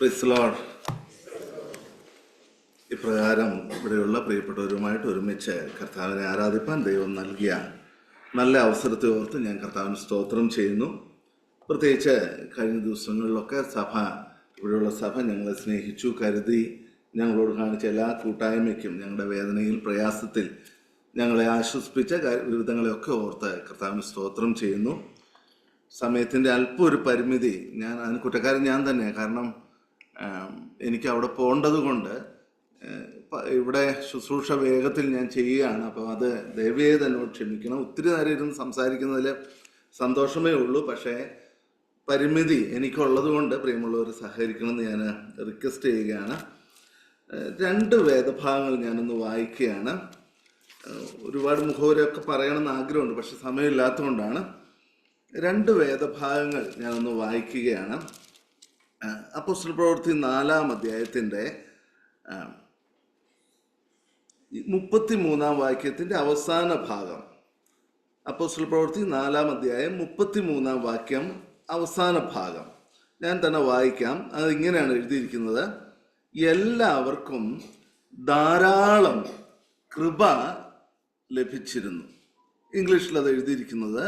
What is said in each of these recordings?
Praise Lord. ഇപ്രകാരം ഇവിടെയുള്ള പ്രിയപ്പെട്ടവരുമായിട്ട് ഒരുമിച്ച് കർത്താവിനെ ആരാധിപ്പാൻ ദൈവം നൽകിയ നല്ല അവസരത്തെ ഓർത്ത് ഞാൻ കർത്താവിന് സ്തോത്രം ചെയ്യുന്നു. പ്രത്യേകിച്ച് കഴിഞ്ഞ ദിവസങ്ങളിലൊക്കെ ഇവിടെയുള്ള സഭ ഞങ്ങളെ സ്നേഹിച്ചു, കരുതി, ഞങ്ങളോട് കാണിച്ച എല്ലാ കൂട്ടായ്മയ്ക്കും, ഞങ്ങളുടെ വേദനയിൽ, പ്രയാസത്തിൽ ഞങ്ങളെ ആശ്വസിപ്പിച്ച വിവിധങ്ങളെയൊക്കെ ഓർത്ത് കർത്താവിന് സ്തോത്രം ചെയ്യുന്നു. സമയത്തിൻ്റെ അല്പം ഒരു പരിമിതി, അതിന് കുറ്റക്കാരൻ ഞാൻ തന്നെയാണ്. കാരണം എനിക്ക് അവിടെ പോകേണ്ടത് കൊണ്ട് ഇവിടെ ശുശ്രൂഷ വേഗത്തിൽ ഞാൻ ചെയ്യുകയാണ്. അപ്പം അത് ദയവേത് എന്നോട് ക്ഷമിക്കണം. ഒത്തിരി നേരം ഇരുന്ന് സംസാരിക്കുന്നതിൽ സന്തോഷമേ ഉള്ളൂ, പക്ഷേ പരിമിതി എനിക്കുള്ളത് കൊണ്ട് പ്രിയമുള്ളവർ സഹകരിക്കണമെന്ന് ഞാൻ റിക്വസ്റ്റ് ചെയ്യുകയാണ്. 2 വേദഭാഗങ്ങൾ ഞാനൊന്ന് വായിക്കുകയാണ്. ഒരുപാട് മുഖവരൊക്കെ പറയണമെന്ന് ആഗ്രഹമുണ്ട്, പക്ഷെ സമയമില്ലാത്തതുകൊണ്ടാണ്. 2 വേദഭാഗങ്ങൾ ഞാനൊന്ന് വായിക്കുകയാണ്. അപ്പോസ്തല പ്രവൃത്തി 4-ാം അധ്യായത്തിൻ്റെ 33-ാം വാക്യത്തിൻ്റെ അവസാന ഭാഗം. അപ്പോസ്തല പ്രവൃത്തി 4-ാം അധ്യായം 33-ാം വാക്യം അവസാന ഭാഗം ഞാൻ തന്നെ വായിക്കാം. അതിങ്ങനെയാണ് എഴുതിയിരിക്കുന്നത്: എല്ലാവർക്കും ധാരാളം കൃപ ലഭിച്ചിരുന്നു. ഇംഗ്ലീഷിൽ അത് എഴുതിയിരിക്കുന്നത്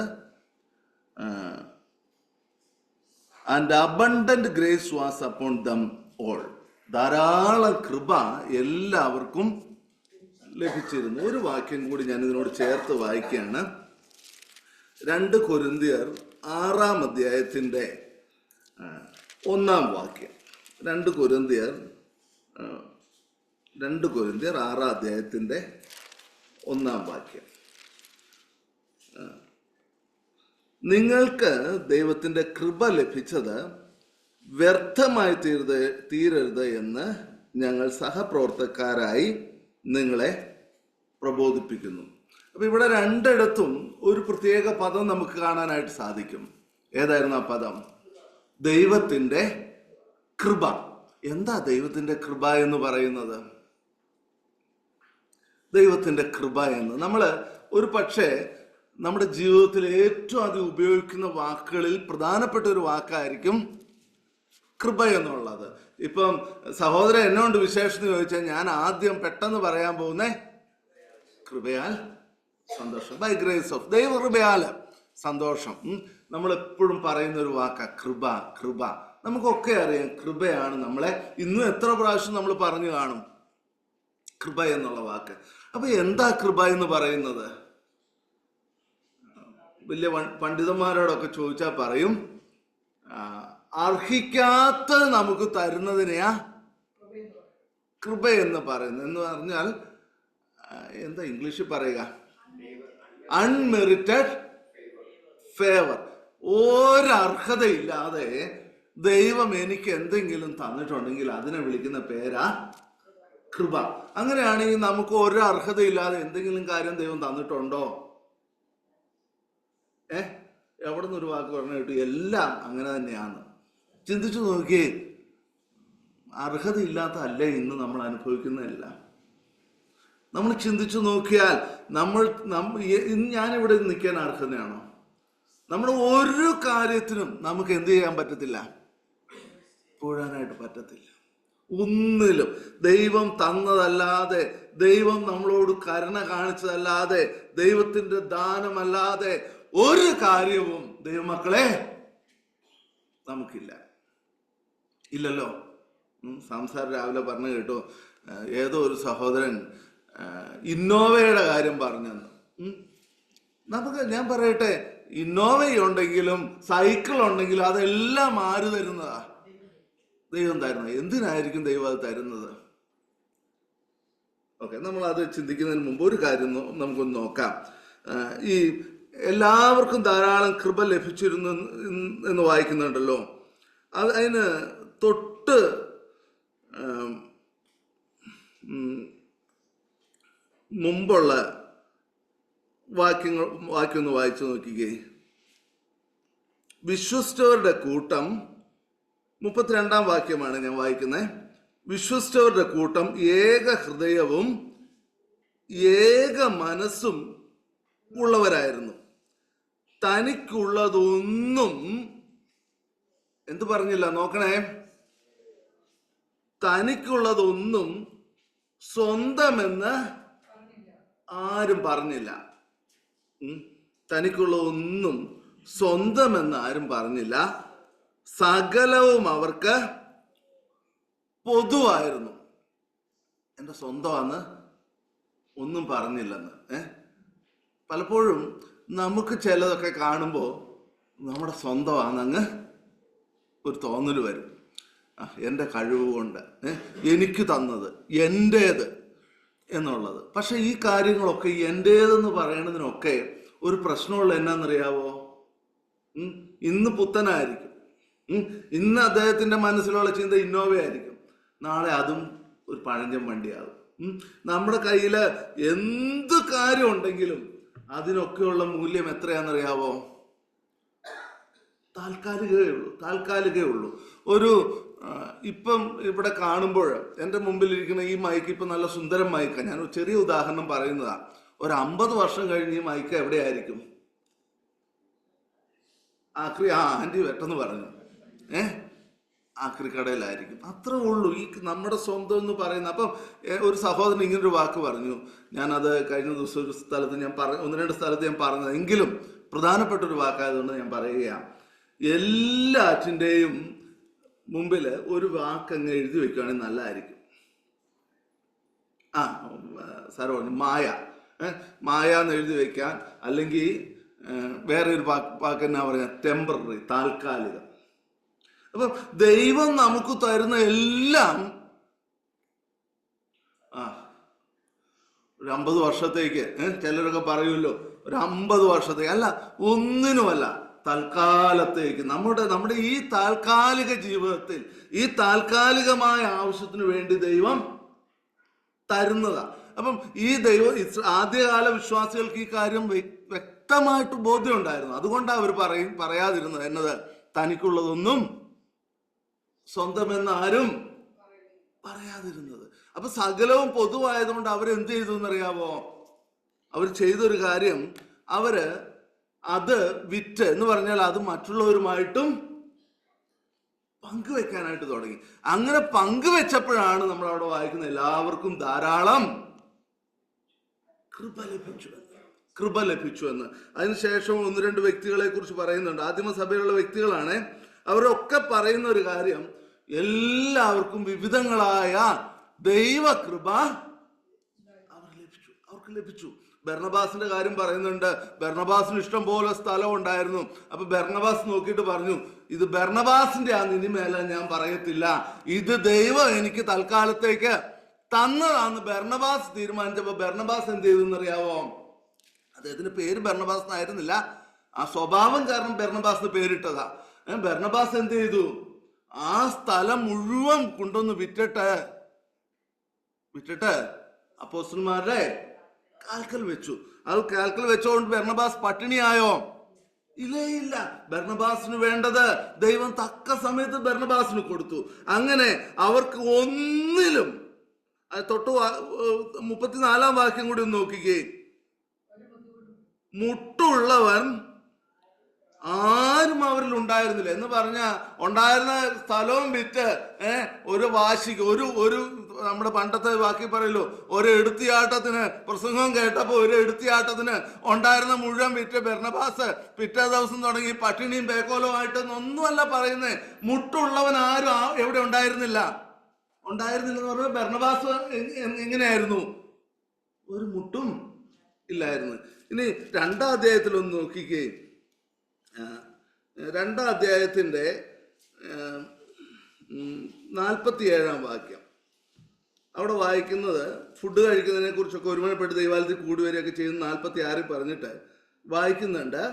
and abundant grace was upon them all. ധാരാളം കൃപ എല്ലാവർക്കും ലഭിച്ചിരുന്നു. ഒരു വാക്യം കൂടി ഞാൻ ഇതിനോട് ചേർത്ത് വായിക്കുകയാണ്. 2 കൊരിന്ത്യർ 6-ാം അധ്യായത്തിൻ്റെ 1-ാം വാക്യം. 2 കൊരിന്ത്യർ 6-ാം അധ്യായത്തിൻ്റെ 1-ാം വാക്യം. നിങ്ങൾക്ക് ദൈവത്തിൻ്റെ കൃപ ലഭിച്ചത് വ്യർത്ഥമായി തീരരുത് എന്ന് ഞങ്ങൾ സഹപ്രവർത്തകരായി നിങ്ങളെ പ്രബോധിപ്പിക്കുന്നു. അപ്പം ഇവിടെ 2 ഇടത്തും ഒരു പ്രത്യേക പദം നമുക്ക് കാണാനായിട്ട് സാധിക്കും. ഏതായിരുന്നു ആ പദം? ദൈവത്തിൻ്റെ കൃപ. എന്താ ദൈവത്തിൻ്റെ കൃപ എന്ന് പറയുന്നത്? ദൈവത്തിൻ്റെ കൃപ എന്ന് നമ്മൾ ഒരു പക്ഷേ നമ്മുടെ ജീവിതത്തിൽ ഏറ്റവും അധികം ഉപയോഗിക്കുന്ന വാക്കുകളിൽ പ്രധാനപ്പെട്ട ഒരു വാക്കായിരിക്കും കൃപ എന്നുള്ളത്. ഇപ്പം സഹോദരൻ എന്നോട് വിശേഷത്തിന് ചോദിച്ചാൽ ഞാൻ ആദ്യം പെട്ടെന്ന് പറയാൻ പോകുന്നേ കൃപയാൽ സന്തോഷം. ബൈ ഗ്രേസ് ഓഫ്, ദൈവകൃപയാൽ സന്തോഷം. നമ്മളെപ്പോഴും പറയുന്ന ഒരു വാക്കാ കൃപ. കൃപ നമുക്കൊക്കെ അറിയാം, കൃപയാണ് നമ്മളെ ഇന്നും എത്ര പ്രാവശ്യം നമ്മൾ പറഞ്ഞു കാണും കൃപ എന്നുള്ള വാക്ക്. അപ്പൊ എന്താ കൃപ എന്ന് പറയുന്നത്? വലിയ പണ്ഡിതന്മാരോടൊക്കെ ചോദിച്ചാൽ പറയും, അർഹിക്കാത്ത നമുക്ക് തരുന്നതിനെയാ കൃപ എന്ന് പറയുന്നത്. എന്ന് പറഞ്ഞാൽ എന്താ ഇംഗ്ലീഷിൽ പറയുക? Unmerited favour. ഒരർഹതയില്ലാതെ ദൈവം എനിക്ക് എന്തെങ്കിലും തന്നിട്ടുണ്ടെങ്കിൽ അതിനെ വിളിക്കുന്ന പേരാ കൃപ. അങ്ങനെയാണെങ്കിൽ നമുക്ക് ഒരു അർഹതയില്ലാതെ എന്തെങ്കിലും കാര്യം ദൈവം തന്നിട്ടുണ്ടോ? എവിടെ നിന്ന് ഒരു വാക്ക് പറഞ്ഞു കേട്ടു? എല്ലാം അങ്ങനെ തന്നെയാണ്. ചിന്തിച്ചു നോക്കിയേ, അർഹതയില്ലാത്ത അല്ലേ ഇന്ന് നമ്മൾ അനുഭവിക്കുന്നതല്ല. നമ്മൾ ചിന്തിച്ചു നോക്കിയാൽ ഞാനിവിടെ നിൽക്കാൻ അർഹതയാണോ? നമ്മൾ ഒരു കാര്യത്തിനും നമുക്ക് എന്ത് ചെയ്യാൻ പറ്റത്തില്ല, പോഴാനായിട്ട് പറ്റത്തില്ല. ഒന്നിലും ദൈവം തന്നതല്ലാതെ, ദൈവം നമ്മളോട് കരുണ കാണിച്ചതല്ലാതെ, ദൈവത്തിൻ്റെ ദാനമല്ലാതെ ഒരു കാര്യവും ദൈവമക്കളെ നമുക്കില്ല. ഇല്ലല്ലോ. സംസാരം രാവിലെ പറഞ്ഞു കേട്ടോ, ഏതോ ഒരു സഹോദരൻ ഇന്നോവയുടെ കാര്യം പറഞ്ഞെന്ന്. ഞാൻ പറയട്ടെ, ഇന്നോവയുണ്ടെങ്കിലും സൈക്കിൾ ഉണ്ടെങ്കിലും അതെല്ലാം ആര് തരുന്നതാ? ദൈവം തരുന്നത്. എന്തിനായിരിക്കും ദൈവം അത് തരുന്നത്? ഓക്കെ, നമ്മൾ അത് ചിന്തിക്കുന്നതിന് മുമ്പ് ഒരു കാര്യം നമുക്കൊന്ന് നോക്കാം. ഈ എല്ലാവർക്കും ധാരാളം കൃപ ലഭിച്ചിരുന്നു എന്ന് വായിക്കുന്നുണ്ടല്ലോ. അതിന് തൊട്ട് മുമ്പുള്ള വാക്യം ഒന്ന് വായിച്ചു നോക്കിക്കേ. വിശ്വസിച്ചവരുടെ കൂട്ടം, 32-ാം വാക്യമാണ് ഞാൻ വായിക്കുന്നത്. വിശ്വസിച്ചവരുടെ കൂട്ടം ഏക ഹൃദയവും ഏക മനസ്സും ഉള്ളവരായിരുന്നു. തനിക്കുള്ളതൊന്നും എന്ത് പറഞ്ഞില്ല, നോക്കണേ, തനിക്കുള്ളതൊന്നും സ്വന്തമെന്ന് ആരും പറഞ്ഞില്ല. തനിക്കുള്ളതൊന്നും സ്വന്തമെന്ന് ആരും പറഞ്ഞില്ല. സകലവും അവർക്ക് പൊതുവായിരുന്നു. എൻ്റെ സ്വന്തമാണെന്ന് ഒന്നും പറഞ്ഞില്ലെന്ന്. പലപ്പോഴും നമുക്ക് ചിലതൊക്കെ കാണുമ്പോൾ നമ്മുടെ സ്വന്തമാണെന്നങ്ങ് ഒരു തോന്നൽ വരും. എൻ്റെ കഴിവ് കൊണ്ട് എനിക്ക് തന്നത് എൻ്റേത് എന്നുള്ളത്. പക്ഷെ ഈ കാര്യങ്ങളൊക്കെ എൻ്റേതെന്ന് പറയണതിനൊക്കെ ഒരു പ്രശ്നമുള്ള എന്നാന്നറിയാവോ? ഇന്ന് പുത്തനായിരിക്കും, ഇന്ന് അദ്ദേഹത്തിൻ്റെ മനസ്സിലുള്ള ചിന്ത ഇന്നോവയായിരിക്കും, നാളെ അതും ഒരു പഴഞ്ചൻ വണ്ടിയാകും. നമ്മുടെ കയ്യിൽ എന്ത് കാര്യം ഉണ്ടെങ്കിലും അതിനൊക്കെയുള്ള മൂല്യം എത്രയാണെന്നറിയാവോ? താൽക്കാലികേ ഉള്ളൂ. ഒരു ഇപ്പം ഇവിടെ കാണുമ്പോൾ എൻ്റെ മുമ്പിലിരിക്കുന്ന ഈ മൈക്ക് ഇപ്പം നല്ല സുന്ദരം മൈക്കാണ്. ഞാൻ ഒരു ചെറിയ ഉദാഹരണം പറയുന്നതാണ്. ഒരു 50 വർഷം കഴിഞ്ഞ് ഈ മൈക്ക് എവിടെയായിരിക്കും? ആൻറ്റി വെട്ടെന്ന് പറഞ്ഞു ആക്രിക്കടയിലായിരിക്കും. അത്രേ ഉള്ളൂ ഈ നമ്മുടെ സ്വന്തം എന്ന് പറയുന്നത്. അപ്പം ഒരു സഹോദരൻ ഇങ്ങനൊരു വാക്ക് പറഞ്ഞു. ഞാനത് കഴിഞ്ഞ ദിവസം ഒരു സ്ഥലത്ത് ഞാൻ 1-2 സ്ഥലത്ത് ഞാൻ പറഞ്ഞത്, എങ്കിലും പ്രധാനപ്പെട്ടൊരു വാക്കായതുകൊണ്ട് ഞാൻ പറയുകയാണ്. എല്ലാറ്റിൻ്റെയും മുമ്പിൽ ഒരു വാക്കങ്ങ് എഴുതി വെക്കുകയാണെങ്കിൽ നല്ലതായിരിക്കും. സാറ് പറഞ്ഞു മായ എന്ന് എഴുതി വെക്കാൻ, അല്ലെങ്കിൽ വേറെ ഒരു വാക്ക് എന്നാ പറയാ, ടെമ്പററി, താൽക്കാലികം. അപ്പം ദൈവം നമുക്ക് തരുന്ന എല്ലാം ഒരു 50 വർഷത്തേക്ക്, ചിലരൊക്കെ പറയുമല്ലോ ഒരു 50 വർഷത്തേക്ക്, അല്ല, ഒന്നിനുമല്ല, തൽക്കാലത്തേക്ക് നമ്മുടെ ഈ താൽക്കാലിക ജീവിതത്തിൽ ഈ താൽക്കാലികമായ ആവശ്യത്തിന് വേണ്ടി ദൈവം തരുന്നതാ. അപ്പം ഈ ദൈവം ആദ്യകാല വിശ്വാസികൾക്ക് ഈ കാര്യം വ്യക്തമായിട്ട് ബോധ്യം ഉണ്ടായിരുന്നു. അതുകൊണ്ടാണ് അവർ പറയാതിരുന്നത് എന്നത്, തനിക്കുള്ളതൊന്നും സ്വന്തമെന്ന് ആരും പറയാതിരുന്നത്. അപ്പൊ സകലവും പൊതുവായതുകൊണ്ട് അവരെന്ത് ചെയ്തു എന്നറിയാവോ? അവർ ചെയ്തൊരു കാര്യം, അവര് അത് വിറ്റ് എന്ന് പറഞ്ഞാൽ അത് മറ്റുള്ളവരുമായിട്ടും പങ്കുവെക്കാനായിട്ട് തുടങ്ങി. അങ്ങനെ പങ്കുവെച്ചപ്പോഴാണ് നമ്മൾ അവിടെ വായിക്കുന്ന എല്ലാവർക്കും ധാരാളം കൃപ ലഭിച്ചു എന്ന്. അതിനുശേഷം 1-2 വ്യക്തികളെ കുറിച്ച് പറയുന്നുണ്ട്. ആദിമസഭയിലുള്ള വ്യക്തികളാണ്. അവരൊക്കെ പറയുന്ന ഒരു കാര്യം, എല്ലാവർക്കും വിവിധങ്ങളായ ദൈവകൃപ അവർക്ക് ലഭിച്ചു. ബർണബാസിന്റെ കാര്യം പറയുന്നുണ്ട്. ബർണബാസിന് ഇഷ്ടം പോലെ സ്ഥലം ഉണ്ടായിരുന്നു. അപ്പൊ ബർണബാസ് നോക്കിയിട്ട് പറഞ്ഞു, ഇത് ബർണബാസിന്റെ ഇനി മേലെ ഞാൻ പറയത്തില്ല, ഇത് ദൈവം എനിക്ക് തൽക്കാലത്തേക്ക് തന്നതാന്ന് ബർണബാസ് തീരുമാനിച്ചപ്പോ ബർണബാസ് എന്ത് ചെയ്തു എന്നറിയാവോ? അദ്ദേഹത്തിന്റെ പേര് ബർണബാസ് എന്നായിരുന്നില്ല, ആ സ്വഭാവം കാരണം ബർണബാസിന് പേരിട്ടതാ. ബർണബാസ് എന്ത് ചെയ്തു? ആ സ്ഥലം മുഴുവൻ കൊണ്ടുവന്ന് വിറ്റിട്ട് അപ്പോസ്തലന്മാരുടെ കാൽക്കൽ വെച്ചു. അത് കാൽക്കൽ വെച്ചോണ്ട് ബർണബാസ് പട്ടിണിയായോ? ഇല്ല. ബർണബാസിന് വേണ്ടത് ദൈവം തക്ക സമയത്ത് ബർണബാസിന് കൊടുത്തു. അങ്ങനെ അവർക്ക് ഒന്നിലും, തൊട്ട് 34 വാക്യം കൂടി ഒന്ന് നോക്കിക്കേ, മുട്ടുള്ളവൻ ആരും അവരിൽ ഉണ്ടായിരുന്നില്ല എന്ന് പറഞ്ഞ, ഉണ്ടായിരുന്ന സ്ഥലവും വിറ്റ് ഒരു വാശിക്ക് ഒരു നമ്മുടെ പണ്ടത്തെ ബാക്കി പറയല്ലോ, ഒരു എടുത്തിയാട്ടത്തിന്, പ്രസംഗം കേട്ടപ്പോ ഒരു എടുത്തിയാട്ടത്തിന് ഉണ്ടായിരുന്ന മുഴുവൻ വിറ്റ് ബർണബാസ് പിറ്റേ ദിവസം തുടങ്ങി പട്ടിണിയും പേക്കോലവുമായിട്ടൊന്നുമല്ല പറയുന്നേ. മുട്ടുള്ളവൻ ആരും എവിടെ ഉണ്ടായിരുന്നില്ലെന്ന് പറഞ്ഞാൽ ബർണബാസ് എങ്ങനെയായിരുന്നു? ഒരു മുട്ടും ഇല്ലായിരുന്നു. ഇനി 2-ാം അധ്യായത്തിലൊന്ന് നോക്കിക്കേ. 2-ാം അധ്യായത്തിന്റെ 47-ാം വാക്യം. അവിടെ വായിക്കുന്നത്, ഫുഡ് കഴിക്കുന്നതിനെ കുറിച്ചൊക്കെ ഒരുമനപ്പെട്ട് ദൈവാലയത്തിൽ കൂടുവരികയൊക്കെ ചെയ്യുന്ന 46 പറഞ്ഞിട്ട് വായിക്കുന്നുണ്ട്,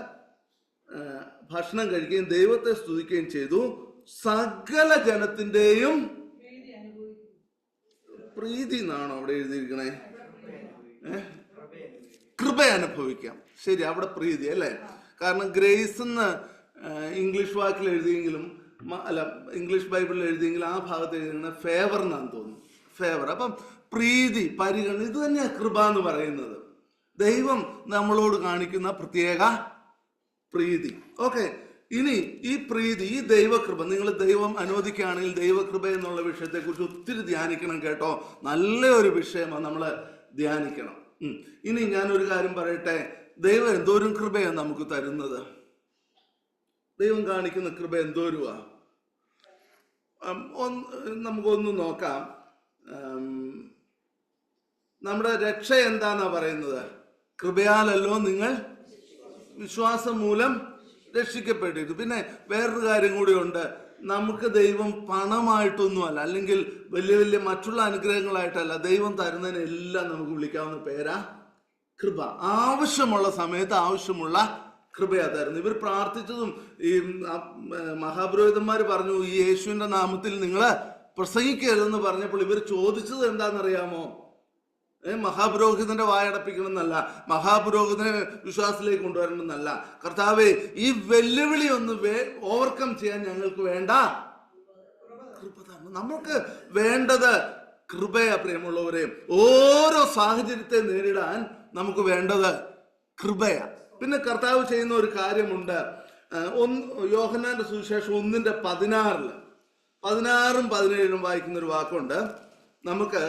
ഭക്ഷണം കഴിക്കുകയും ദൈവത്തെ സ്തുതിക്കുകയും ചെയ്തു, സകല ജനത്തിൻ്റെയും പ്രീതി എന്നാണോ അവിടെ എഴുതിയിരിക്കണേ? കൃപ അനുഭവിക്കാം. ശരി, അവിടെ പ്രീതി അല്ലേ? കാരണം ഗ്രേസ് എന്ന് ഇംഗ്ലീഷ് വാക്കിൽ എഴുതിയെങ്കിലും, അല്ല ഇംഗ്ലീഷ് ബൈബിളിൽ എഴുതിയെങ്കിലും ആ ഭാഗത്ത് എഴുതിയിരിക്കുന്നത് ഫേവർ എന്നാണ് തോന്നുന്നു. ഫേവർ. അപ്പം പ്രീതി, പരിഗണന, ഇത് തന്നെയാണ് കൃപ എന്ന് പറയുന്നത്. ദൈവം നമ്മളോട് കാണിക്കുന്ന പ്രത്യേക പ്രീതി. ഓക്കെ, ഇനി ഈ പ്രീതി, ഈ ദൈവകൃപ, നിങ്ങൾ ദൈവം അനുവദിക്കുകയാണെങ്കിൽ ദൈവകൃപ എന്നുള്ള വിഷയത്തെക്കുറിച്ച് ഒത്തിരി ധ്യാനിക്കണം കേട്ടോ. നല്ലൊരു വിഷയമാണ്, നമ്മൾ ധ്യാനിക്കണം. ഇനി ഞാനൊരു കാര്യം പറയട്ടെ, ദൈവം എന്തോരം കൃപയാണ് നമുക്ക് തരുന്നത്. ദൈവം കാണിക്കുന്ന കൃപ എന്തോരുവാ. നമുക്കൊന്ന് നോക്കാം. നമ്മുടെ രക്ഷ എന്താന്നാ പറയുന്നത്? കൃപയാലല്ലോ നിങ്ങൾ വിശ്വാസം മൂലം രക്ഷിക്കപ്പെട്ടിരിക്കും. പിന്നെ വേറൊരു കാര്യം കൂടി ഉണ്ട്. നമുക്ക് ദൈവം പണമായിട്ടൊന്നുമല്ല, അല്ലെങ്കിൽ വലിയ വലിയ മറ്റുള്ള അനുഗ്രഹങ്ങളായിട്ടല്ല, ദൈവം തരുന്നതിനെല്ലാം നമുക്ക് വിളിക്കാവുന്ന പേരാ കൃപ. ആവശ്യമുള്ള സമയത്ത് ആവശ്യമുള്ള കൃപയാ തരുന്നത്. ഇവർ പ്രാർത്ഥിച്ചതും ഈ മഹാപുരോഹിതന്മാർ പറഞ്ഞു, ഈ യേശുവിന്റെ നാമത്തിൽ നിങ്ങൾ പ്രസംഗിക്കരുതെന്ന് പറഞ്ഞപ്പോൾ ഇവർ ചോദിച്ചത് എന്താണെന്നറിയാമോ? മഹാപുരോഹിതന്റെ വായടപ്പിക്കണം എന്നല്ല, മഹാപുരോഹിതനെ വിശ്വാസത്തിലേക്ക് കൊണ്ടുവരണം എന്നല്ല. കർത്താവേ, ഈ വെല്ലുവിളി ഒന്ന് ഓവർകം ചെയ്യാൻ ഞങ്ങൾക്ക് വേണ്ട കൃപ തരണം. നമുക്ക് വേണ്ടത് കൃപയാ പ്രിയമുള്ളവരെ. ഓരോ സാഹചര്യത്തെ നേരിടാൻ നമുക്ക് വേണ്ടത് കൃപയാ. പിന്നെ കർത്താവ് ചെയ്യുന്ന ഒരു കാര്യമുണ്ട്. യോഹന്നാന്റെ സുവിശേഷം 1:16 17 വായിക്കുന്ന ഒരു വാക്കുണ്ട്. നമുക്ക്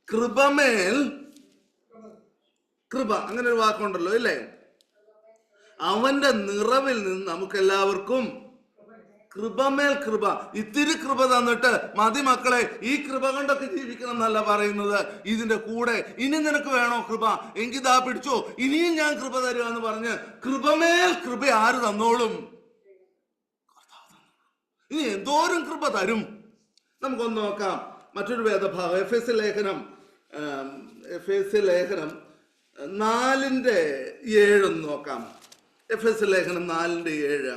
കൃപമേൽ കൃപ, അങ്ങനെ ഒരു വാക്കുണ്ടല്ലോ ഇല്ലേ? അവന്റെ നിറവിൽ നിന്ന് നമുക്ക് എല്ലാവർക്കും കൃപമേൽ കൃപ. ഇത്തിരി കൃപ തന്നിട്ട് മതി മക്കളെ, ഈ കൃപ കൊണ്ടൊക്കെ ജീവിക്കണം എന്നല്ല പറയുന്നത്. ഇതിന്റെ കൂടെ ഇനി നിനക്ക് വേണോ കൃപ, എങ്കിൽ ദാ പിടിച്ചോ, ഇനിയും ഞാൻ കൃപ തരുക എന്ന് പറഞ്ഞ് കൃപമേൽ കൃപ ആര് തന്നോളും? ഇനി എന്തോരം കൃപ തരും. നമുക്കൊന്ന് നോക്കാം മറ്റൊരു വേദഭാഗം. എഫേസ്യ ലേഖനം 4:7 ഒന്ന് നോക്കാം. എഫേസ്യ ലേഖനം 4:7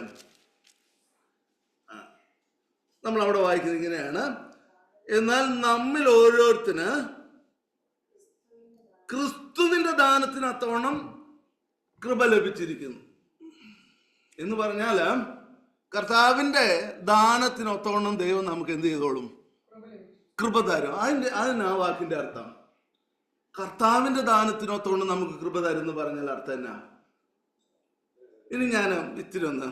നമ്മൾ അവിടെ വായിക്കുന്നത് ഇങ്ങനെയാണ്: എന്നാൽ നമ്മിൽ ഓരോരുത്തന് ക്രിസ്തുവിന്റെ ദാനത്തിന് അത്തോണം കൃപ ലഭിച്ചിരിക്കുന്നു എന്ന് പറഞ്ഞാൽ, കർത്താവിന്റെ ദാനത്തിനൊത്തോണം ദൈവം നമുക്ക് എന്ത് ചെയ്തോളും? കൃപ തരും. അതിന് ആ വാക്കിന്റെ അർത്ഥം കർത്താവിന്റെ ദാനത്തിനൊത്തോണം നമുക്ക് കൃപ തരും എന്ന് പറഞ്ഞാൽ അർത്ഥം എന്നാ? ഇനി ഞാൻ ഇത്തിരി ഒന്ന്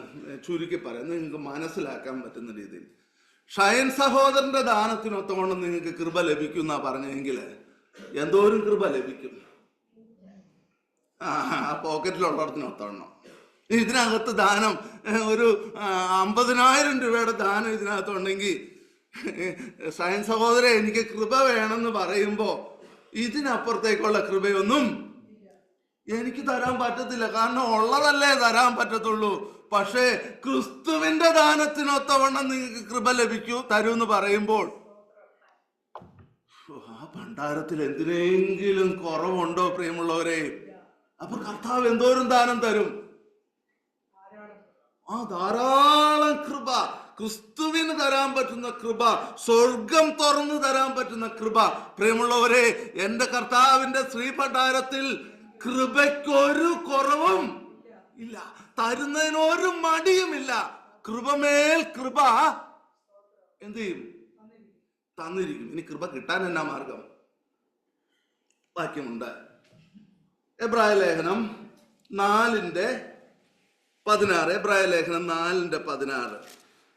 ചുരുക്കി പറയാം, നിങ്ങൾക്ക് മനസ്സിലാക്കാൻ പറ്റുന്ന രീതിയിൽ. ഷയൻ സഹോദരന്റെ ദാനത്തിനൊത്തോണം നിങ്ങൾക്ക് കൃപ ലഭിക്കും എന്നാ പറഞ്ഞെങ്കിൽ എന്തോരം കൃപ ലഭിക്കും? പോക്കറ്റിലുള്ളിടത്തിനൊത്തോണം. ഇതിനകത്ത് ദാനം ഒരു 50,000 രൂപയുടെ ദാനം ഇതിനകത്തുണ്ടെങ്കിൽ, ഷയൻ സഹോദരൻ എനിക്ക് കൃപ വേണമെന്ന് പറയുമ്പോ ഇതിനപ്പുറത്തേക്കുള്ള കൃപയൊന്നും എനിക്ക് തരാൻ പറ്റത്തില്ല. കാരണം ഉള്ളതല്ലേ തരാൻ പറ്റത്തുള്ളൂ. പക്ഷേ ക്രിസ്തുവിന്റെ ദാനത്തിനൊത്തവണ്ണം നിങ്ങൾക്ക് കൃപ തരൂ എന്ന് പറയുമ്പോൾ ആ ഭണ്ഡാരത്തിൽ എന്തിനെങ്കിലും കുറവുണ്ടോ പ്രിയമുള്ളവരെ? അപ്പൊ കർത്താവ് എന്തോരം ദാനം തരും? ആ ധാരാളം കൃപ, ക്രിസ്തുവിന് തരാൻ പറ്റുന്ന കൃപ, സ്വർഗം തുറന്നു തരാൻ പറ്റുന്ന കൃപ. പ്രിയമുള്ളവരെ, എന്റെ കർത്താവിന്റെ ശ്രീഭണ്ഡാരത്തിൽ കൃപയ്ക്കൊരു കുറവും ഇല്ല, തരുന്നതിനൊരു മടിയുമില്ല. കൃപമേൽ കൃപ എന്ത് ചെയ്യും? തന്നിരിക്കും. ഇനി കൃപ കിട്ടാൻ എന്നാ മാർഗം? വാക്യമുണ്ട്. എബ്രായ ലേഖനം 4:16. എബ്രായ ലേഖനം 4:16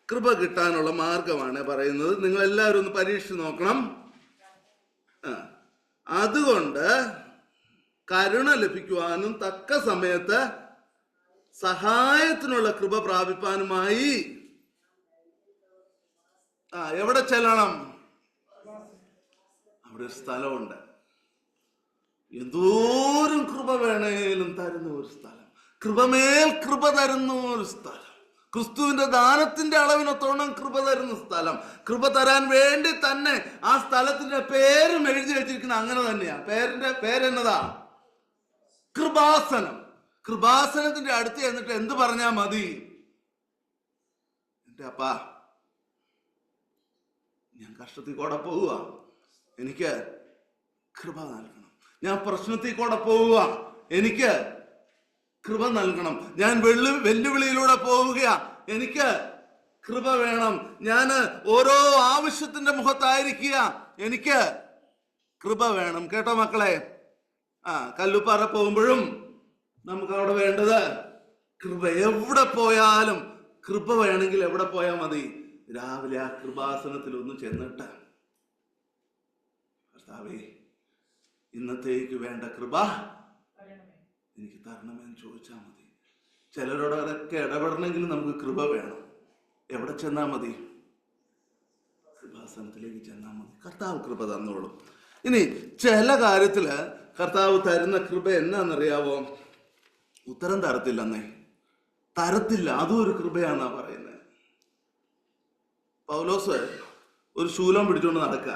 കൃപ കിട്ടാനുള്ള മാർഗമാണ് പറയുന്നത്. നിങ്ങൾ എല്ലാവരും ഒന്ന് പരീക്ഷിച്ച് നോക്കണം. അതുകൊണ്ട് കരുണ ലഭിക്കുവാനും തക്ക സമയത്ത് സഹായത്തിനുള്ള കൃപ പ്രാപിപ്പാനുമായി എവിടെ ചെല്ലണം? അവിടെ ഒരു സ്ഥലമുണ്ട്. എന്തോരം കൃപ വേണേലും തരുന്ന ഒരു സ്ഥലം, കൃപമേൽ കൃപ തരുന്ന ഒരു സ്ഥലം, ക്രിസ്തുവിന്റെ ദാനത്തിന്റെ അളവിനൊത്തോണം കൃപ തരുന്ന സ്ഥലം. കൃപ തരാൻ വേണ്ടി തന്നെ ആ സ്ഥലത്തിന്റെ പേരും എഴുതി വെച്ചിരിക്കുന്ന അങ്ങനെ തന്നെയാ. പേരെന്നതാ? കൃപാസനം. കൃപാസനത്തിന്റെ അടുത്ത് എന്നിട്ട് എന്ത് പറഞ്ഞാ മതി? എന്റെ അപ്പാ, ഞാൻ കഷ്ടത്തിൽ കൂടെ പോവുക, എനിക്ക് കൃപ നൽകണം. ഞാൻ പ്രശ്നത്തിൽ കൂടെ പോവുക, എനിക്ക് കൃപ നൽകണം. ഞാൻ വെല്ലുവിളിയിലൂടെ പോവുക, എനിക്ക് കൃപ വേണം. ഞാൻ ഓരോ ആവശ്യത്തിന്റെ മുഖത്തായിരിക്കുക, എനിക്ക് കൃപ വേണം. കേട്ടോ മക്കളെ? കല്ലുപ്പാറ പോകുമ്പോഴും നമുക്ക് അവിടെ വേണ്ടത് കൃപ. എവിടെ പോയാലും കൃപ വേണമെങ്കിൽ എവിടെ പോയാൽ മതി? രാവിലെ ആ കൃപാസനത്തിൽ ഒന്ന് ചെന്നിട്ട്, കർത്താവേ ഇന്നത്തേക്ക് വേണ്ട കൃപ എനിക്ക് തരണമെന്ന് ചോദിച്ചാൽ മതി. ചിലരോടൊക്കെ ഇടപെടണമെങ്കിൽ നമുക്ക് കൃപ വേണം. എവിടെ ചെന്നാൽ മതി? കൃപാസനത്തിലേക്ക് ചെന്നാൽ മതി. കർത്താവ് കൃപ തന്നോളും. ഇനി ചില കാര്യത്തില് കർത്താവ് തരുന്ന കൃപ എന്നാന്നറിയാവോ? ഉത്തരം തരത്തില്ലെന്നേ, തരത്തില്ല. അതും ഒരു കൃപയാന്നാ പറയുന്നത്. പൗലോസ് ഒരു ശൂലം പിടിച്ചുകൊണ്ട് നടക്കുക.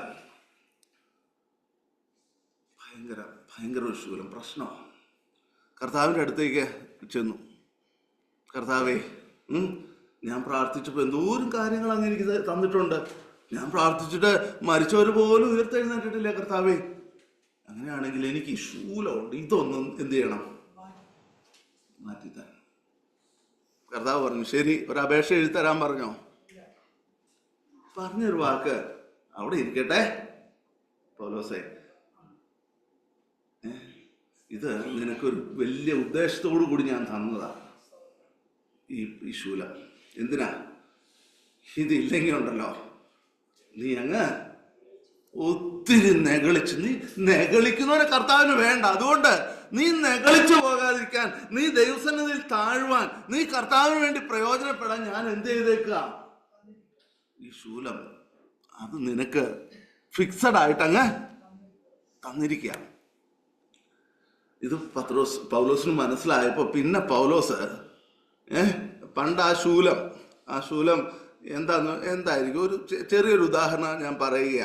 ഭയങ്കര ഒരു ശൂലം, പ്രശ്നമാണ്. കർത്താവിൻ്റെ അടുത്തേക്ക് ചെന്നു. കർത്താവേ, ഞാൻ പ്രാർത്ഥിച്ചപ്പോൾ എന്തോരം കാര്യങ്ങൾ അങ്ങ് എനിക്ക് തന്നിട്ടുണ്ട്. ഞാൻ പ്രാർത്ഥിച്ചിട്ട് മരിച്ചവർ പോലും ഉയർത്തെഴുന്നേറ്റിട്ടില്ല കർത്താവേ. അങ്ങനെയാണെങ്കിൽ എനിക്ക് ഈ ശൂലമുണ്ട്, ഇതൊന്നും എന്ത് ചെയ്യണം? മാറ്റിത്തരാം. കർത്താവ് പറഞ്ഞു, ശരി, ഒരു അപേക്ഷ എഴുതിത്തരാൻ പറഞ്ഞോ? പറഞ്ഞൊരു വാക്ക് അവിടെ ഇരിക്കട്ടെ പൗലോസേ, ഇത് നിനക്കൊരു വലിയ ഉദ്ദേശത്തോടു കൂടി ഞാൻ തന്നതാ ഈ ശൂലം. എന്തിനാ? ഇതില്ലെങ്കിൽ ഉണ്ടല്ലോ നീ അങ്ങ് ഒത്തിരി നെകളിച്ച്, നീ നെകളിക്കുന്നവനെ കർത്താവിന് വേണ്ട. അതുകൊണ്ട് നീ നെകളിച്ചു പോകാതിരിക്കാൻ, നീ ദൈവസന്നിധിയിൽ താഴുവാൻ, നീ കർത്താവിന് വേണ്ടി പ്രയോജനപ്പെടാൻ ഞാൻ എന്ത് ചെയ്തേക്കുക? ഈ ശൂലം അത് നിനക്ക് ഫിക്സഡ് ആയിട്ട് അങ്ങ് തന്നിരിക്കുക. ഇത് പൗലോസിന് മനസ്സിലായപ്പോ പിന്നെ പൗലോസ് പണ്ട് ആ ശൂലം എന്തായിരിക്കും? ഒരു ചെറിയൊരു ഉദാഹരണം ഞാൻ പറയുക.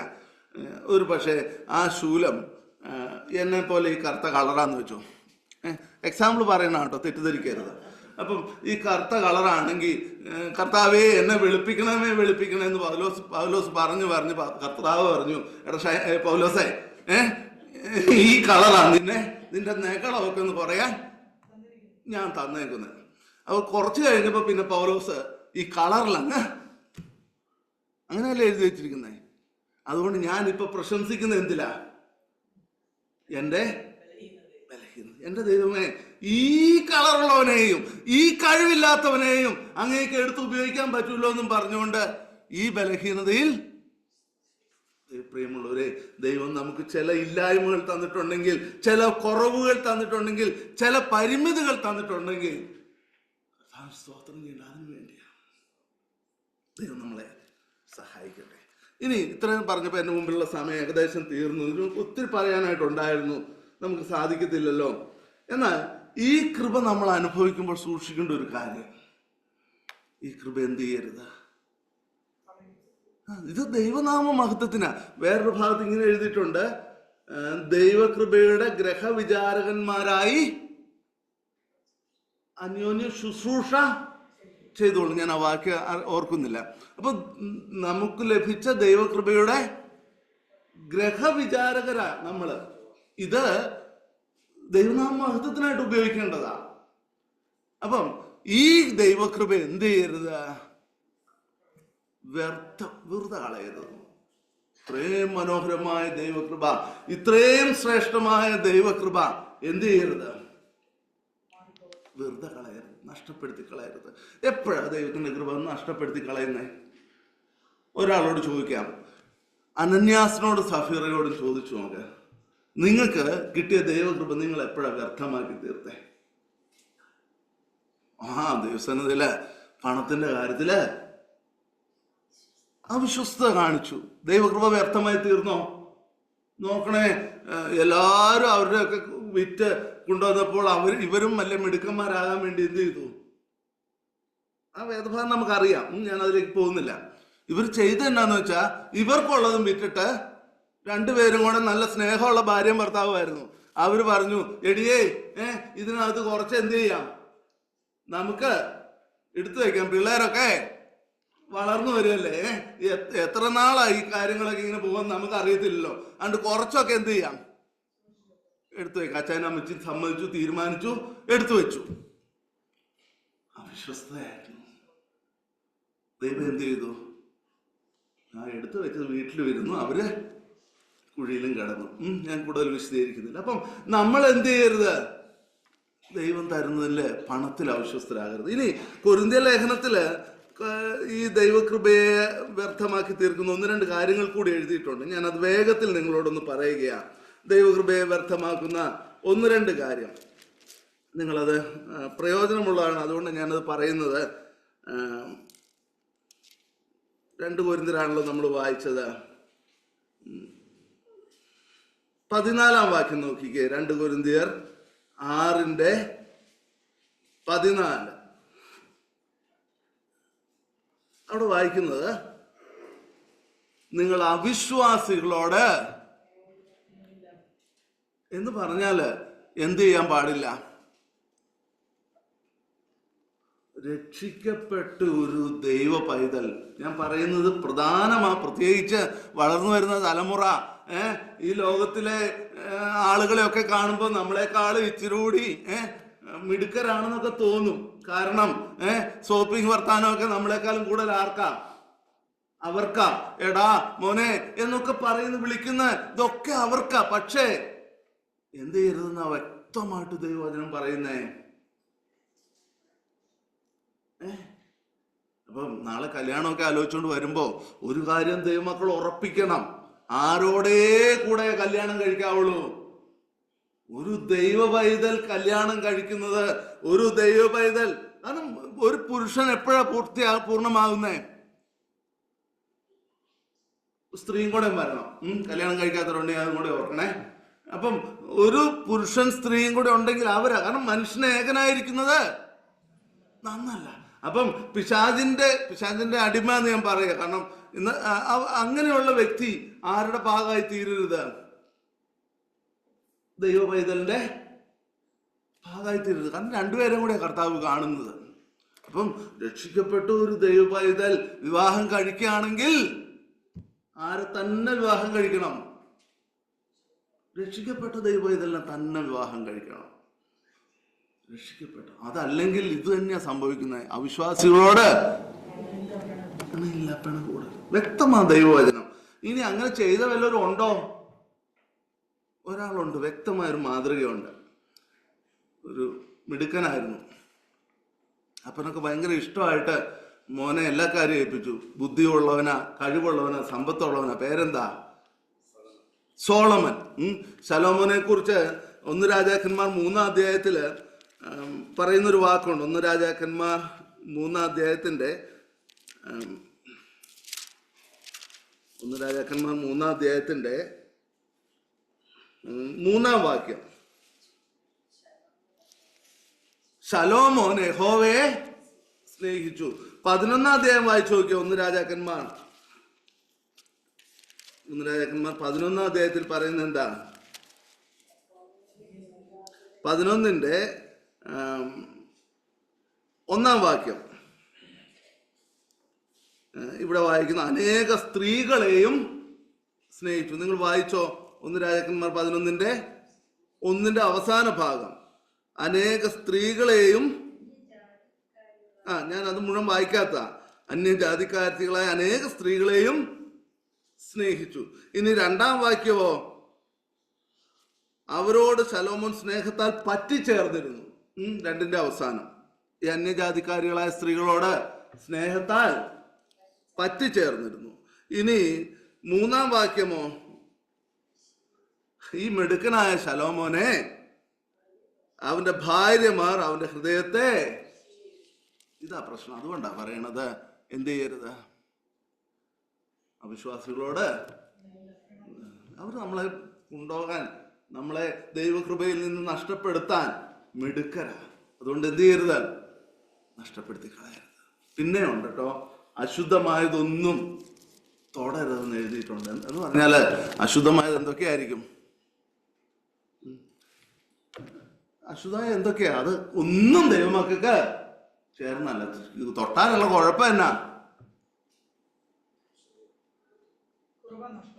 ഒരു പക്ഷേ ആ ശൂലം എന്നെ പോലെ ഈ കറുത്ത കളറാന്ന് വെച്ചോ. എക്സാമ്പിൾ പറയണ കേട്ടോ, തെറ്റിദ്ധരിക്കരുത്. അപ്പം ഈ കറുത്ത കളറാണെങ്കിൽ കർത്താവേ എന്നെ വെളുപ്പിക്കണമെന്ന് പൗലോസ് പറഞ്ഞു കർത്താവ് പറഞ്ഞു, എടാ പൗലോസേ, ഈ കളറാണ് നിന്റെ നെകളമൊക്കെ ഒന്ന് പറയാൻ ഞാൻ തന്നേക്കുന്നത്. അപ്പോൾ കുറച്ച് കഴിഞ്ഞപ്പോൾ പിന്നെ പൗലോസ് ഈ കളറിലങ്ങ് അങ്ങനെയല്ലേ എഴുതി വെച്ചിരിക്കുന്നത്. അതുകൊണ്ട് ഞാനിപ്പോൾ പ്രശംസിക്കുന്നത് എന്തിലാ? എൻ്റെ ദൈവമേ, ഈ കളറുള്ളവനെയും ഈ കഴിവില്ലാത്തവനെയും അങ്ങേക്ക് എടുത്ത് ഉപയോഗിക്കാൻ പറ്റുമല്ലോ എന്നും പറഞ്ഞുകൊണ്ട് ഈ ബലഹീനതയിൽ, പ്രിയമുള്ളവരെ, ദൈവം നമുക്ക് ചില ഇല്ലായ്മകൾ തന്നിട്ടുണ്ടെങ്കിൽ, ചില കുറവുകൾ തന്നിട്ടുണ്ടെങ്കിൽ, ചില പരിമിതികൾ തന്നിട്ടുണ്ടെങ്കിൽ സ്തോത്രം ചെയ്യേണ്ട അതിനു വേണ്ടിയാണ്. ദൈവം നമ്മളെ സഹായിക്കട്ടെ. ഇനി ഇത്രയും പറഞ്ഞപ്പോൾ എൻ്റെ മുമ്പിലുള്ള സമയം ഏകദേശം തീർന്നു. ഒത്തിരി പറയാനായിട്ടുണ്ടായിരുന്നു, നമുക്ക് സാധിക്കത്തില്ലല്ലോ. എന്നാൽ ഈ കൃപ നമ്മൾ അനുഭവിക്കുമ്പോൾ സൂക്ഷിക്കേണ്ട ഒരു കാര്യം, ഈ കൃപ എന്ത് ചെയ്യരുത്? ഇത് ദൈവനാമ മഹത്വത്തിനാ. വേറൊരു ഭാഗത്ത് ഇങ്ങനെ എഴുതിയിട്ടുണ്ട്, ദൈവകൃപയുടെ ഗ്രഹവിചാരകന്മാരായി അന്യോന്യ ശുശ്രൂഷ ചെയ്തോളൂ. ഞാൻ ആ വാക്യം ഓർക്കുന്നില്ല. അപ്പൊ നമുക്ക് ലഭിച്ച ദൈവകൃപയുടെ ഗ്രഹവിചാരകരാ നമ്മള്. ഇത് ദൈവനാമ മഹത്വത്തിനായിട്ട് ഉപയോഗിക്കേണ്ടതാ. അപ്പം ഈ ദൈവകൃപ എന്ത് ചെയ്യരുത്? വെറുതെ കളയരുത്. ഇത്രയും മനോഹരമായ ദൈവകൃപ, ഇത്രയും ശ്രേഷ്ഠമായ ദൈവകൃപ എന്ത് ചെയ്യരുത്? വെറുതെ കളയരുത്, നഷ്ടപ്പെടുത്തി കളയരുത്. എപ്പോഴാണ് ദൈവത്തിന്റെ കൃപ നഷ്ടപ്പെടുത്തി കളയുന്നേ? ഒരാളോട് ചോദിക്കാം, അനന്യാസിനോട് സഫീറയോടും ചോദിച്ചു നോക്ക്, നിങ്ങൾക്ക് കിട്ടിയ ദൈവകൃപ നിങ്ങൾ എപ്പോഴാണ് വ്യർത്ഥമാക്കി തീർത്തേ? ദൈവസന്നിധിയില് പണത്തിന്റെ കാര്യത്തില് അവിശ്വസ്തത കാണിച്ചു, ദൈവകൃപ വ്യർത്ഥമായി തീർന്നോ? നോക്കണേ, എല്ലാവരും അവരുടെയൊക്കെ വിറ്റ് കൊണ്ടുവന്നപ്പോൾ ഇവരും വല്ല മിടുക്കന്മാരാകാൻ വേണ്ടി എന്ത് ചെയ്തു? ആ വേദഭാഗം നമുക്കറിയാം, ഞാൻ അതിലേക്ക് പോകുന്നില്ല. ഇവർ ചെയ്ത് എന്നാന്ന് വെച്ചാൽ ഇവർക്കുള്ളതും വിറ്റിട്ട് രണ്ടുപേരും കൂടെ നല്ല സ്നേഹമുള്ള ഭാര്യയും ഭർത്താവുമായിരുന്നു. അവര് പറഞ്ഞു, എടിയേ ഇതിനകത്ത് കുറച്ച് എന്ത് ചെയ്യാം, നമുക്ക് എടുത്തു വയ്ക്കാം, പിള്ളേരൊക്കെ വളർന്നു വരുമല്ലേ, എത്ര നാളായി ഈ കാര്യങ്ങളൊക്കെ ഇങ്ങനെ പോകാൻ നമുക്ക് അറിയത്തില്ലല്ലോ, അതുകൊണ്ട് കുറച്ചൊക്കെ എന്ത് ചെയ്യാം, എടുത്തു വയ്ക്കാം. അച്ഛനും അമ്മച്ചും സമ്മതിച്ചു, തീരുമാനിച്ചു, എടുത്തു വെച്ചു. അവിശ്വസ്തയായിരുന്നു. ദൈവം എന്ത് ചെയ്തു? എടുത്തു വെച്ചത് വീട്ടിൽ വരുന്നു, അവര് കുഴിയിലും കിടന്നു. ഞാൻ കൂടുതൽ വിശദീകരിക്കുന്നില്ല. അപ്പം നമ്മൾ എന്ത് ചെയ്യരുത്? ദൈവം തരുന്നതില് പണത്തിൽ അവിശ്വസ്തരാകരുത്. ഇനി കൊരിന്ത്യർ ലേഖനത്തില് ഈ ദൈവകൃപയെ വ്യർത്ഥമാക്കി തീർക്കുന്ന 1-2 കാര്യങ്ങൾ കൂടി എഴുതിയിട്ടുണ്ട്. ഞാനത് വേഗത്തിൽ നിങ്ങളോടൊന്ന് പറയുകയാണ്. ദൈവകൃപയെ വ്യർത്ഥമാക്കുന്ന 1-2 കാര്യം. നിങ്ങളത് പ്രയോജനമുള്ളതാണ്, അതുകൊണ്ട് ഞാനത് പറയുന്നത്. 2 കൊരിന്ത്യരാണല്ലോ നമ്മൾ വായിച്ചത്. 14 വാക്യം നോക്കിക്കേ. 2 കൊരിന്ത്യർ 6:14. അവിടെ വായിക്കുന്നത്, നിങ്ങൾ അവിശ്വാസികളോട് എന്ന് പറഞ്ഞാല് എന്ത് ചെയ്യാൻ പാടില്ല? രക്ഷിക്കപ്പെട്ട ഒരു ദൈവ പൈതൽ, ഞാൻ പറയുന്നത് പ്രത്യേകിച്ച് വളർന്നു വരുന്ന തലമുറ ഈ ലോകത്തിലെ ആളുകളെയൊക്കെ കാണുമ്പോൾ നമ്മളെക്കാളും ഇച്ചിരി കൂടി മിടുക്കരാണെന്നൊക്കെ തോന്നും. കാരണം സോപ്പിംഗ് വർത്താനമൊക്കെ നമ്മളെക്കാളും കൂടുതൽ അവർക്കാ. എടാ മോനെ എന്നൊക്കെ വിളിക്കുന്ന ഇതൊക്കെ അവർക്കാ. പക്ഷേ എന്ത് ചെയ്യരുതെന്നാ വ്യക്തമായിട്ട് ദൈവവചനം പറയുന്നേ. അപ്പം നാളെ കല്യാണമൊക്കെ ആലോചിച്ചുകൊണ്ട് വരുമ്പോ ഒരു കാര്യം ദൈവമക്കൾ ഉറപ്പിക്കണം, ആരോടേ കൂടെ കല്യാണം കഴിക്കാവുള്ളൂ. ഒരു ദൈവ പൈതൽ കല്യാണം കഴിക്കുന്നത്, ഒരു ദൈവ പൈതൽ. കാരണം ഒരു പുരുഷൻ എപ്പോഴാ പൂർണ്ണമാകുന്നേ? സ്ത്രീയും കൂടെ വരണം. കല്യാണം കഴിക്കാത്തവരുണ്ടെങ്കിൽ അതും കൂടെ ഓർക്കണേ. അപ്പം ഒരു പുരുഷൻ സ്ത്രീയും കൂടെ ഉണ്ടെങ്കിൽ അവരാ. കാരണം മനുഷ്യനെ ഏകനായിരിക്കുന്നത് നന്നല്ല. അപ്പം പിശാചിന്റെ അടിമ എന്ന് ഞാൻ പറയുക. കാരണം ഇന്ന് അങ്ങനെയുള്ള വ്യക്തി ആരുടെ ഭാഗമായി തീരരുത്? ദൈവ പൈതലിന്റെ ഭാഗമായി തീരരുത്. കാരണം രണ്ടുപേരും കൂടെ കർത്താവ് കാണുന്നത്. അപ്പം രക്ഷിക്കപ്പെട്ട ഒരു ദൈവ പൈതൽ വിവാഹം കഴിക്കുകയാണെങ്കിൽ ആരെ തന്നെ വിവാഹം കഴിക്കണം? രക്ഷിക്കപ്പെട്ട ദൈവ പൈതലിനെ തന്നെ വിവാഹം കഴിക്കണം. രക്ഷിക്കപ്പെട്ട. അതല്ലെങ്കിൽ ഇത് തന്നെയാ സംഭവിക്കുന്നത്. അവിശ്വാസികളോട് വ്യക്തമാണ് ദൈവവചനം. ഇനി അങ്ങനെ ചെയ്ത വല്ലവരും ഉണ്ടോ? ഒരാളുണ്ട്, വ്യക്തമായൊരു മാതൃകയുണ്ട്. ഒരു മിടുക്കനായിരുന്നു. അപ്പനൊക്കെ ഭയങ്കര ഇഷ്ടമായിട്ട് മോനെ എല്ലാ കാര്യവും ഏൽപ്പിച്ചു. ബുദ്ധിയുള്ളവനാ, കഴിവുള്ളവനാ, സമ്പത്തുള്ളവനാ. പേരെന്താ? സോളമൻ. ശലോമോനെ കുറിച്ച് 1 രാജാക്കന്മാർ 3-ാം അധ്യായത്തില് പറയുന്നൊരു വാക്കുണ്ട്. 1 രാജാക്കന്മാർ 3-ാം അധ്യായത്തിന്റെ 3-ാം വാക്യം. ശലോമോൻ യഹോവയെ സ്നേഹിച്ചു. 11-ാം അധ്യായം വായിച്ചു നോക്കിയോ. 1 രാജാക്കന്മാർ 11-ാം അധ്യായത്തിൽ പറയുന്നത് എന്താ? 11-ന്റെ 1-ാം വാക്യം. ഇവിടെ വായിക്കുന്ന അനേക സ്ത്രീകളെയും സ്നേഹിച്ചു. നിങ്ങൾ വായിച്ചോ 1 രാജാക്കന്മാർ 11-ന്റെ 1-ന്റെ അവസാന ഭാഗം. അനേക സ്ത്രീകളെയും, ഞാൻ അത് മുഴുവൻ വായിക്കാത്ത, അന്യജാതിക്കാരികളായ അനേക സ്ത്രീകളെയും സ്നേഹിച്ചു. ഇനി 2-ാം വാക്യമോ, അവരോട് ശലോമോൻ സ്നേഹത്താൽ പറ്റിച്ചേർന്നിരുന്നു. 2-ന്റെ അവസാനം. ഈ അന്യജാതിക്കാരികളായ സ്ത്രീകളോട് സ്നേഹത്താൽ പറ്റിച്ചേർന്നിരുന്നു. ഇനി 3-ാം വാക്യമോ, ഈ മിടുക്കനായ ശലോമോനെ അവന്റെ ഭാര്യമാർ അവന്റെ ഹൃദയത്തെ, ഇതാ പ്രശ്നം. അതുകൊണ്ടാ പറയണത് എന്ത് ചെയ്യരുത്? അവിശ്വാസികളോട് അവർ നമ്മളെ കൊണ്ടുപോകാൻ, നമ്മളെ ദൈവകൃപയിൽ നിന്ന് നഷ്ടപ്പെടുത്താൻ മിടുക്കരാ. അതുകൊണ്ട് എന്ത് ചെയ്യരുത്? നഷ്ടപ്പെടുത്തി കളയരുത്. പിന്നെ ഉണ്ട് കേട്ടോ, അശുദ്ധമായതൊന്നും തൊടരുതെന്ന് എഴുതിയിട്ടുണ്ട്. എന്ന് പറഞ്ഞാല് അശുദ്ധമായത് എന്തൊക്കെയായിരിക്കും? അശുദ്ധമായ എന്തൊക്കെയാ? അത് ഒന്നും ദൈവമക്കൾക്ക് ചേർന്നല്ല. തൊട്ടാലുള്ള കുഴപ്പം എന്നാ?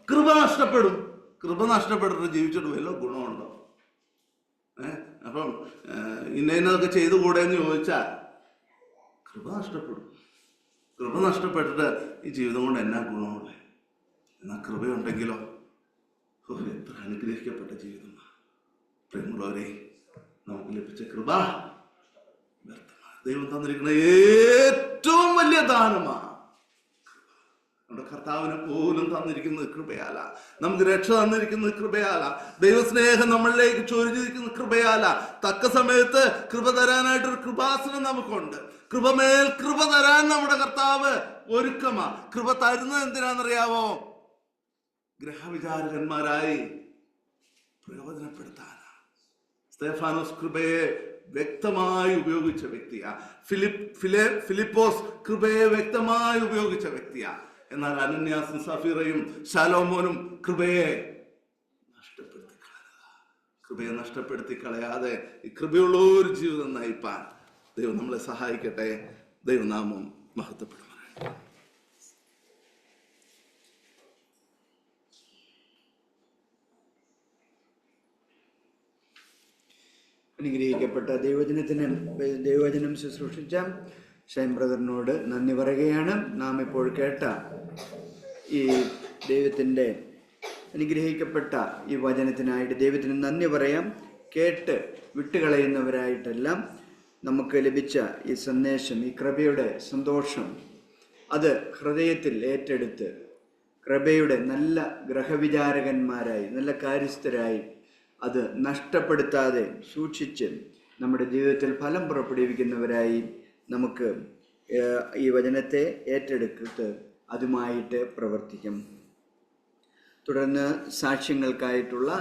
കൃപ നഷ്ടപ്പെടും. കൃപ നഷ്ടപ്പെട്ടിട്ട് ജീവിച്ചിട്ട് വല്ല ഗുണമുണ്ടോ? അപ്പം ഇന്നതൊക്കെ ചെയ്തുകൂടെന്ന് ചോദിച്ചാൽ കൃപ നഷ്ടപ്പെടും. കൃപ നഷ്ടപ്പെട്ടിട്ട് ഈ ജീവിതം കൊണ്ട് എന്നാ ഗുണമുള്ളേ? എന്നാൽ കൃപയുണ്ടെങ്കിലോ എത്ര അനുഗ്രഹിക്കപ്പെട്ട ജീവിതമാണ്. പ്രിയമുള്ളവരെ, നമുക്ക് ലഭിച്ച കൃപ വ്യർത്ഥമാകരുത്. ദൈവം തന്നിരിക്കുന്ന ഏറ്റവും വലിയ ദാനമാണ്. നമ്മുടെ കർത്താവിനെ പോലും തന്നിരിക്കുന്നത് കൃപയാല. നമുക്ക് രക്ഷ തന്നിരിക്കുന്നത് കൃപയാല. ദൈവസ്നേഹം നമ്മളിലേക്ക് ചൊരിഞ്ഞിരിക്കുന്ന കൃപയാല. തക്ക സമയത്ത് കൃപ തരാനായിട്ടൊരു കൃപാസനം നമുക്കുണ്ട്. കൃപമേൽ കൃപ തരാൻ നമ്മുടെ കർത്താവ് ഒരുക്കമാ. കൃപ തരുന്നത് എന്തിനാണെന്നറിയാവോ? ഗ്രഹവിചാരകന്മാരായി പ്രയോജനപ്പെടുത്താനാ. സ്തെഫാനോസ് കൃപയെ വ്യക്തമായി ഉപയോഗിച്ച വ്യക്തിയാ. ഫിലിപ്പോസ് കൃപയെ വ്യക്തമായി ഉപയോഗിച്ച വ്യക്തിയാ. എന്നാൽ അനന്യാസും സഫീറയും ശലോമോനും കൃപയെ നഷ്ടപ്പെടുത്തി കളയാതെ ഈ കൃപയുള്ള ഒരു ജീവിതം നയിപ്പാൻ ദൈവം നമ്മളെ സഹായിക്കട്ടെ. ദൈവനാമം മഹത്വപ്പെടുമാറാകട്ടെ. അനുഗ്രഹിക്കപ്പെട്ട ദൈവവചനം ശുശ്രൂഷിച്ച ഷൈൻ ബ്രദറിനോട് നന്ദി പറയുകയാണ്. നാം ഇപ്പോൾ കേട്ട ഈ ദൈവത്തിൻ്റെ അനുഗ്രഹിക്കപ്പെട്ട ഈ വചനത്തിനായിട്ട് ദൈവത്തിന് നന്ദി പറയാം. കേട്ട് വിട്ടുകളയുന്നവരായിട്ടെല്ലാം നമുക്ക് ലഭിച്ച ഈ സന്ദേശം, ഈ കൃപയുടെ സന്തോഷം, അത് ഹൃദയത്തിൽ ഏറ്റെടുത്ത് കൃപയുടെ നല്ല ഗ്രഹവിചാരകന്മാരായി, നല്ല കാര്യസ്ഥരായി, അത് നഷ്ടപ്പെടുത്താതെ സൂക്ഷിച്ച് നമ്മുടെ ജീവിതത്തിൽ ഫലം പുറപ്പെടുവിക്കുന്നവരായി നമുക്ക് ഈ വചനത്തെ ഏറ്റെടുത്ത് അതുമായിട്ട് പ്രവർത്തിക്കും. തുടർന്ന് സാക്ഷ്യങ്ങൾക്കായിട്ടുള്ള